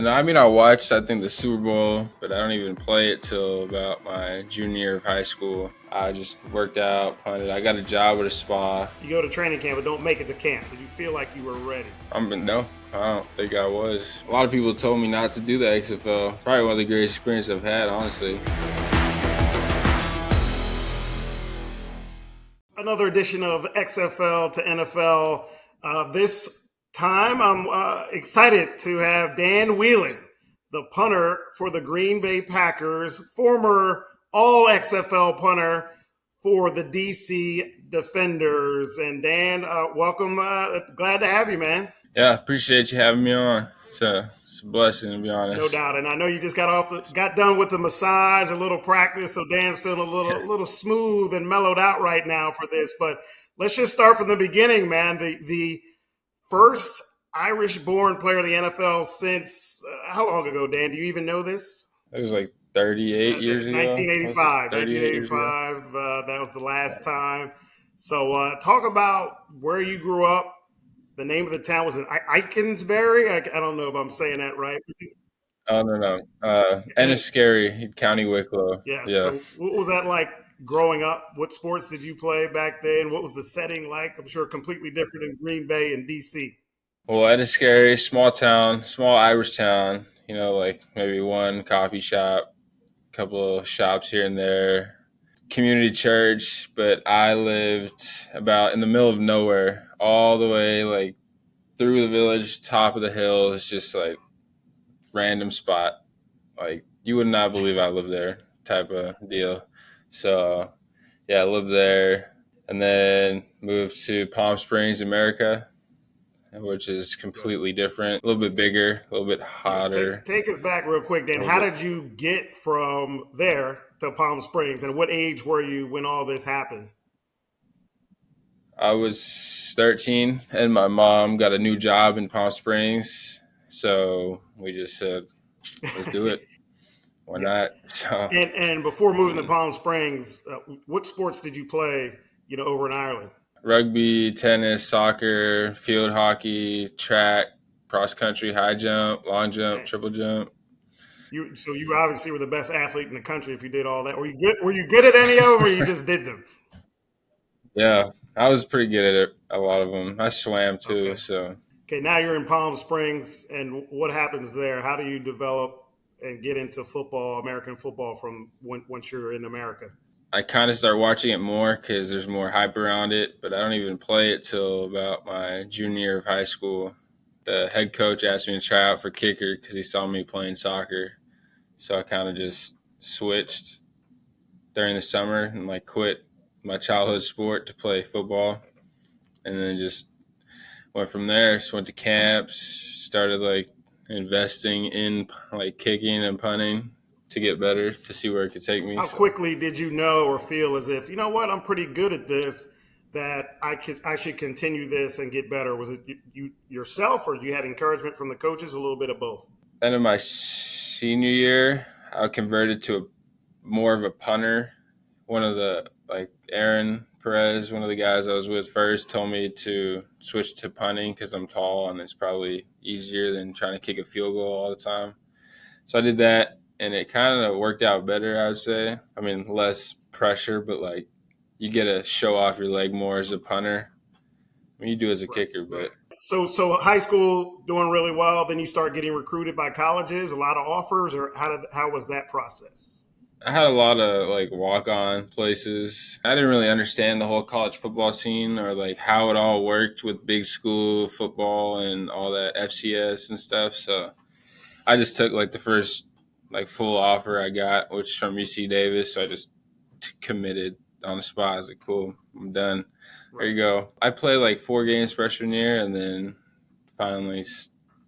No, I mean, I watched, I think, the Super Bowl, but I don't even play it till about my junior year of high school. I just worked out, punted. I got a job at a spa. You go to training camp but don't make it to camp. Did you feel like you were ready? No, I don't think I was. A lot of people told me not to do the XFL. Probably one of the greatest experiences I've had, honestly. Another edition of XFL to NFL. This time, I'm excited to have Dan Whelan, the punter for the Green Bay Packers, former All-XFL punter for the DC Defenders. And Dan, welcome. Glad to have you, man. Yeah, appreciate you having me on. It's a blessing, to be No honest. doubt, and I know you just got done with the massage, a little practice, so Dan's feeling a little smooth and mellowed out right now for this. But let's just start from the beginning, man. The first Irish-born player of the NFL since how long ago, Dan? Do you even know this? It was like 38 years ago. Was it 1985. 38 years ago? 1985. That was the last time. So talk about where you grew up. The name of the town was in Ikensbury. I don't know if I'm saying that right. Oh, no. And it, Enniskerry, County Wicklow. Yeah. Yeah. So, what was that like growing up? What sports did you play back then? What was the setting like? I'm sure completely different in Green Bay and DC. Well, Enniskerry, small town, small Irish town. Like maybe one coffee shop, couple of shops here and there, community church. But I lived about in the middle of nowhere, all the way like through the village, top of the hills, just like random spot. Like you would not believe I lived there, type of deal. So yeah, I lived there, and then moved to Palm Springs, America, which is completely different, a little bit bigger, a little bit Yeah. hotter, Take us back real quick, a Dan. little How bit. did you get from there to Palm Springs, and what age were you when all this happened? I was 13, and my mom got a new job in Palm Springs, so we just said, "Let's do it. Why Yeah. not?" So, And before moving to um, Palm Springs, what sports did you play? Over in Ireland. rugby, tennis, soccer, field hockey, track, cross country, high jump, long jump, Okay. triple jump. You obviously were the best athlete in the country if you did all that. Were you good? Were you good at any of them, or you just did them? Yeah, I was pretty good at it, a lot of them. I swam too, Okay. so Okay, now you're in Palm Springs, and what happens there? How do you develop and get into football, American football, from once you're in America? I kind of start watching it more because there's more hype around it, but I don't even play it till about my junior year of high school. The head coach asked me to try out for kicker because he saw me playing soccer. So I kind of just switched during the summer and like quit my childhood sport to play football, and then just went from there. Just went to camps, started like investing in like kicking and punting to get better to see where it could take me. How So quickly did you know or feel as if what, I'm pretty good at this, that I should continue this and get better? Was it you yourself, or you had encouragement from the coaches? A little bit of both. end of my senior year, I converted to more of a punter. One of the like Aaron Perez, one of the guys I was with first, told me to switch to punting because I'm tall and it's probably easier than trying to kick a field goal all the time. So I did that, and it kind of worked out better, I would say. I mean, less pressure, but like you get to show off your leg more as a punter. I mean, you do as a Right. kicker, Right. but So high school doing really well. Then you start getting recruited by colleges. A lot of offers, or how was that process? I had a lot of like walk on places. I didn't really understand the whole college football scene or like how it all worked with big school football and all that FCS and stuff. So I just took like the first like full offer I got, which is from UC Davis. So I just committed on the spot. I was like, cool, I'm done. There Right. you go. I played like 4 games freshman year and then finally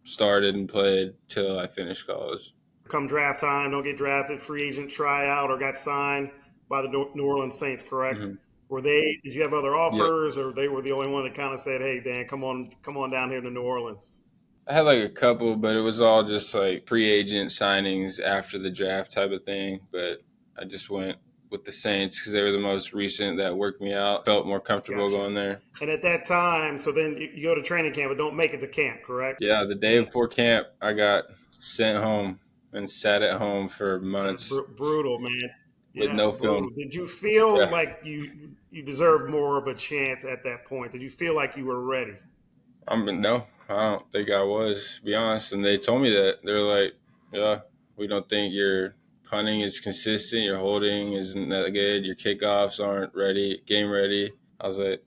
started and played till I finished college. Come draft time, don't get drafted, free agent tryout, or got signed by the New Orleans Saints. Correct? Hmm. Were they? Did you have other Yep. offers, or they were the only one that kind of said, "Hey, Dan, come on down here to New Orleans"? I had like a couple, but it was all just like free agent signings after the draft type of thing. But I just went with the Saints because they were the most recent that worked me out. Felt more comfortable Gotcha. going there. And at that time, so then you go to training camp, but don't make it to camp. Correct? Yeah, the day before camp, I got sent home and sat at home for That's months brutal, man. with Yeah, no brutal. film. Did you feel Yeah, like you deserved more of a chance at that point? Did you feel like you were ready? no, I don't think I was, to be honest. And they told me that they're like, yeah, we don't think your punting is consistent, your holding isn't that good, your kickoffs aren't ready, game ready. I was like,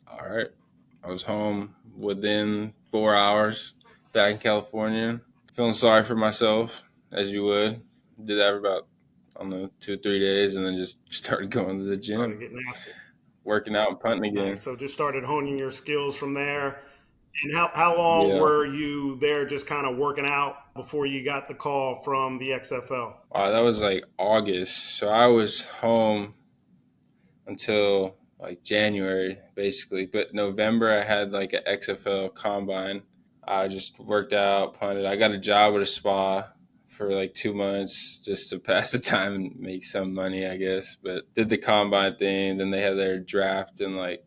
all right. I was home within 4 hours, back in California, feeling sorry for myself, as you would. Did that for about, I don't know, 2 or 3 days, and then just started going to the Started gym, getting after it. working out and punting again. Nice. So just started honing your skills from there. And how long Yeah. were you there just kind of working out before you got the call from the XFL? Wow, that was like August. So I was home until like January, basically. But November, I had like an XFL combine. I just worked out, punted. I got a job at a spa for like 2 months just to pass the time and make some money, I guess. But did the combine thing. Then they had their draft in like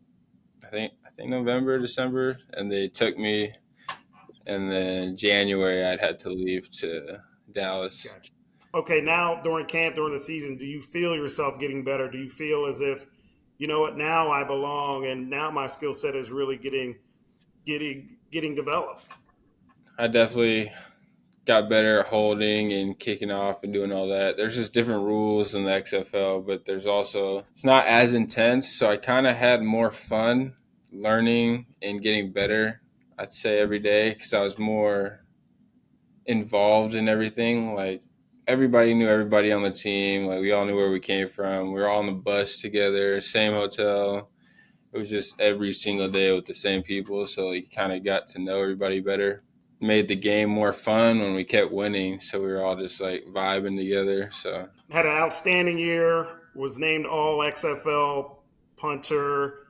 I think November, December, and they took me. And then January, I'd had to leave to Dallas. Gotcha. Okay, now during camp, during the season, do you feel yourself getting better? Do you feel as if, you know what, now I belong and now my skill set is really getting developed? I definitely got better at holding and kicking off and doing all that. There's just different rules in the XFL, but there's also it's not as intense, so I kind of had more fun learning and getting better. I'd say every day because I was more involved in everything. Like everybody knew everybody on the team. Like we all knew where we came from. We were all on the bus together, same hotel. It was just every single day with the same people, so you kind of got to know everybody better. Made the game more fun when we kept winning, so we were all just like vibing together. So Had an outstanding year, was named All XFL Punter,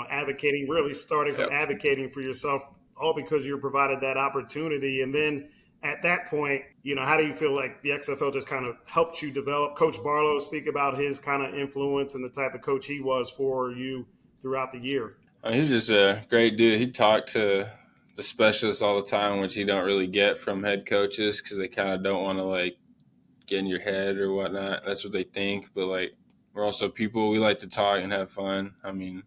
advocating, really starting from yeah, advocating for yourself, all because you were provided that opportunity. And then at that point, how do you feel like the XFL just kind of helped you develop? Coach Barlow speak about his kind of influence and the type of coach he was for you throughout the year. I mean, he was just a great dude. He talked to the specialists all the time, which you don't really get from head coaches because they kind of don't want to like get in your head or whatnot. That's what they think, but like we're also people. We like to talk and have fun. I mean,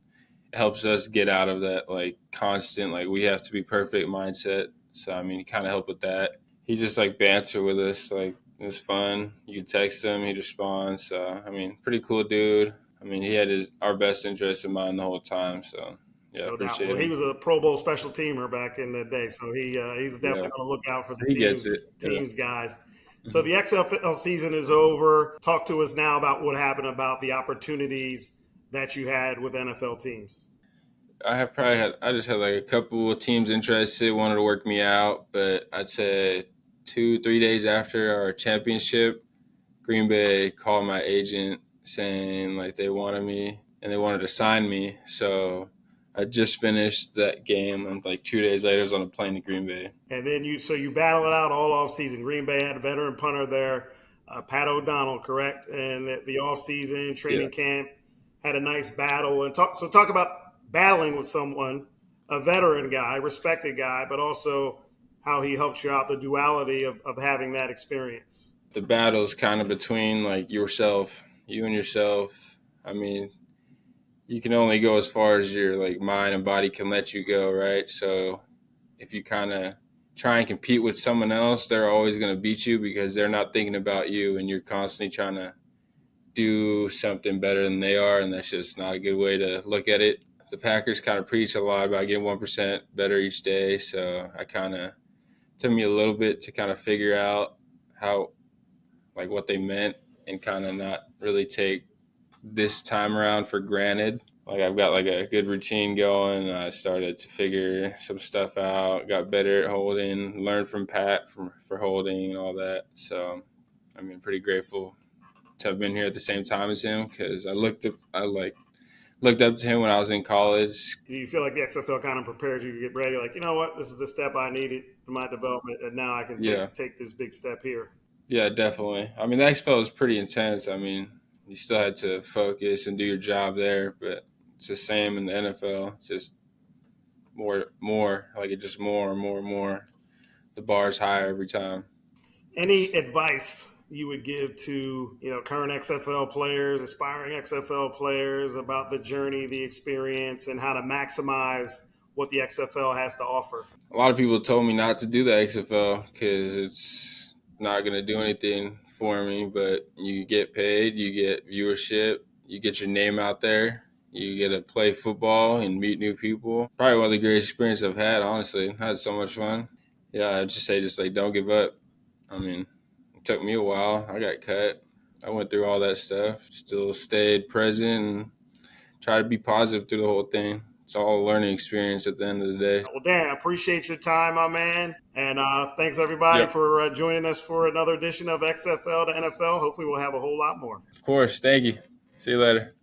it helps us get out of that like constant like we have to be perfect mindset. So I mean, he kind of helped with that. He just like banter with us, like it was fun. You could text him, he'd respond. So I mean, pretty cool dude. I mean, he had our best interest in mind the whole time. So yeah, No doubt. appreciate Well, he him. was a Pro Bowl special teamer back in the day, so he's Yeah, definitely going to look out for the he gets teams it. Yeah. teams guys. So Mhm. the XFL season is over. Talk to us now about what happened, about the opportunities that you had with NFL teams. I just had like a couple of teams interested, wanted to work me out, but I'd say 2, 3 days after our championship, Green Bay called my agent saying like they wanted me and they wanted to sign me. So I just finished that game and like 2 days later I was on a plane to Green Bay. And then you battle it out all off season. Green Bay had a veteran punter there, Pat O'Donnell, correct? And the off season Yeah. training camp had a nice battle. And talk about battling with someone, a veteran guy, respected guy, but also how he helped you out. The duality of having that experience. The battle's kind of between like you and yourself. I mean, you can only go as far as your like mind and body can let you go, right? So if you kind of try and compete with someone else, they're always going to beat you because they're not thinking about you and you're constantly trying to do something better than they are. And that's just not a good way to look at it. The Packers kind of preach a lot about getting 1% better each day. So I kind of took me a little bit to kind of figure out how, like, what they meant and kind of not really take this time around for granted. Like I've got like a good routine going. I started to figure some stuff out. Got better at holding. Learned from Pat for holding and all that. So I mean, pretty grateful to have been here at the same time as him because I looked up to him when I was in college. Do you feel like the XFL kind of prepared you to get ready? Like, you know what, this is the step I needed to my development, and now I can Yeah, take this big step here. yeah, definitely. I mean, the XFL was pretty intense. I mean, you still had to focus and do your job there, but it's the same in the NFL. It's just more, like it just more and more and more. The bar's higher every time. Any advice you would give to current XFL players, aspiring XFL players about the journey, the experience, and how to maximize what the XFL has to offer? A lot of people told me not to do the XFL because it's not going to do anything for me. But you get paid, you get viewership, you get your name out there, you get to play football and meet new people. Probably one of the greatest experiences I've had. Honestly, I had so much fun. Yeah, I'd just say like don't give up. I mean, it took me a while. I got cut. I went through all that stuff. Still stayed present and try to be positive through the whole thing. It's all a learning experience at the end of the day. Well, Dan, I appreciate your time, my man. And thanks, everybody, Yep. for joining us for another edition of XFL to NFL. Hopefully, we'll have a whole lot more. Of course. Thank you. See you later.